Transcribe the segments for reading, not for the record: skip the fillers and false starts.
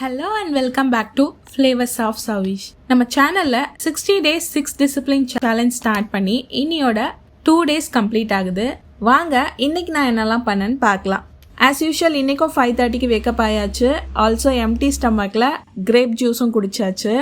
Hello and welcome back to flavours of Savish. நம்ம சேனல்ல 60 days 6 discipline challenge start பண்ணி இன்னியோட 2 days complete ஆகுது. வாங்க இன்னைக்கு நான் என்னெல்லாம் பண்ணேன்னு பார்க்கலாம். ஆஸ் யூஷுவல் இன்னைக்கும் 5:30க்கு வேக்கப் ஆயாச்சு. ஆல்சோ எம்டி ஸ்டமக்ல கிரேப் ஜூஸும் குடிச்சாச்சு.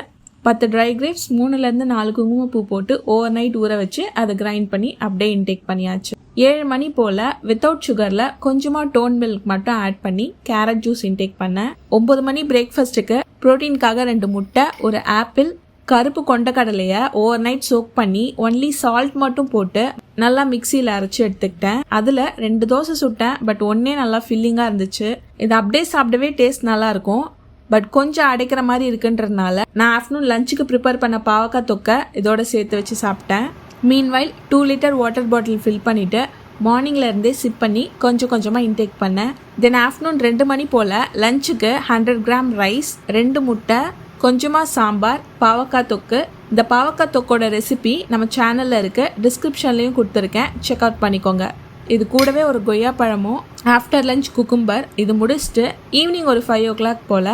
10 ட்ரை கிரேப்ஸ் 3-4 குங்குமப்பூ போட்டு ஓவர் நைட் ஊற வச்சு அதை கிரைண்ட் பண்ணி அப்படியே இன்டேக் பண்ணியாச்சு. 7 மணி போல வித்தவுட் சுகர்ல கொஞ்சமா டோன் மில்க் மட்டும் ஆட் பண்ணி கேரட் ஜூஸ் இன்டேக் பண்ணேன். 9 மணி பிரேக்ஃபாஸ்ட்டுக்கு புரோட்டீனுக்காக 2 முட்டை, ஒரு ஆப்பிள், கருப்பு கொண்டக்கடலைய ஓவர் நைட் சோக் பண்ணி ஒன்லி சால்ட் மட்டும் போட்டு நல்லா மிக்சியில் அரைச்சி எடுத்துக்கிட்டேன். அதில் 2 தோசை சுட்டேன். பட் ஒன்னே நல்லா ஃபில்லிங்காக இருந்துச்சு. இது அப்படியே சாப்பிடவே டேஸ்ட் நல்லா இருக்கும். பட் கொஞ்சம் அடைக்கிற மாதிரி இருக்குன்றதுனால நான் ஆஃப்டர்நூன் லஞ்சுக்கு ப்ரிப்பேர் பண்ண பாவக்காய் தொக்கை இதோட சேர்த்து வச்சு சாப்பிட்டேன். Meanwhile 2 litre water bottle fill பண்ணிவிட்டு மார்னிங்ல இருந்தே சிப் பண்ணி கொஞ்சம் கொஞ்சமாக இன்டேக் பண்ணேன். தென் ஆஃப்டர்நூன் 2 மணி போல் லஞ்சுக்கு 100 கிராம் ரைஸ், 2 முட்டை, கொஞ்சமாக சாம்பார், பாவக்காய் தொக்கு. இந்த பாவக்காய் தொக்கோட ரெசிபி நம்ம சேனலில் இருக்கு, டிஸ்கிரிப்ஷன்லையும் கொடுத்துருக்கேன், செக் அவுட் பண்ணிக்கோங்க. இது கூடவே ஒரு கொய்யா பழமும் ஆஃப்டர் லஞ்ச் குக்கும்பர். இது முடிச்சுட்டு ஈவினிங் ஒரு 5 o'clock போல்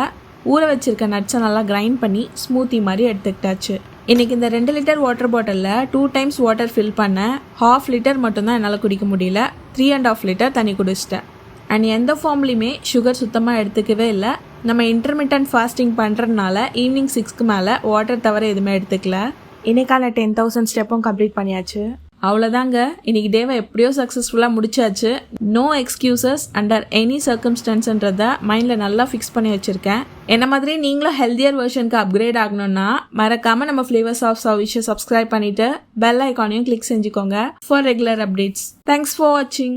ஊற வச்சிருக்க நட்ஸை நல்லா கிரைண்ட் பண்ணி ஸ்மூத்தி மாதிரி எடுத்துக்கிட்டாச்சு. இன்னைக்கு இந்த 2 லிட்டர் வாட்டர் பாட்டிலில் 2 times வாட்டர் ஃபில் பண்ணேன். 1/2 லிட்டர் மட்டும்தான் என்னால் குடிக்க முடியல. 3.5 லிட்டர் தண்ணி குடிச்சிட்டேன். அண்ட் எந்த ஃபார்ம்லையுமே சுகர் சுத்தமாக எடுத்துக்கவே இல்லை. நம்ம இன்டர்மிட்டன்ட் ஃபாஸ்டிங் பண்ணுறதுனால ஈவினிங் 6க்கு மேலே வாட்டர் தவிர எதுவுமே எடுத்துக்கல. இன்னைக்கான 10,000 ஸ்டெப்பும் கம்ப்ளீட் பண்ணியாச்சு. அவ்வளோதாங்க, இன்னைக்கு டேவை எப்படியோ சக்ஸஸ்ஃபுல்லாக முடிச்சாச்சு. நோ எக்ஸ்கியூசஸ் அண்டர் எனி சர்க்கம்ஸ்டன்ஸ்ன்றதை மைண்டில் நல்லா ஃபிக்ஸ் பண்ணி வச்சுருக்கேன். என்ன மாதிரி நீங்களும் ஹெல்தியர் வெர்ஷனுக்கு அப்கிரேட் ஆகணும்னா மறக்காமல் நம்ம ஃப்ளேவர்ஸ் ஆஃப் சவிஷை சப்ஸ்கிரைப் பண்ணிவிட்டு பெல் ஐக்கானையும் கிளிக் செஞ்சுக்கோங்க for regular updates. Thanks for வாட்சிங்.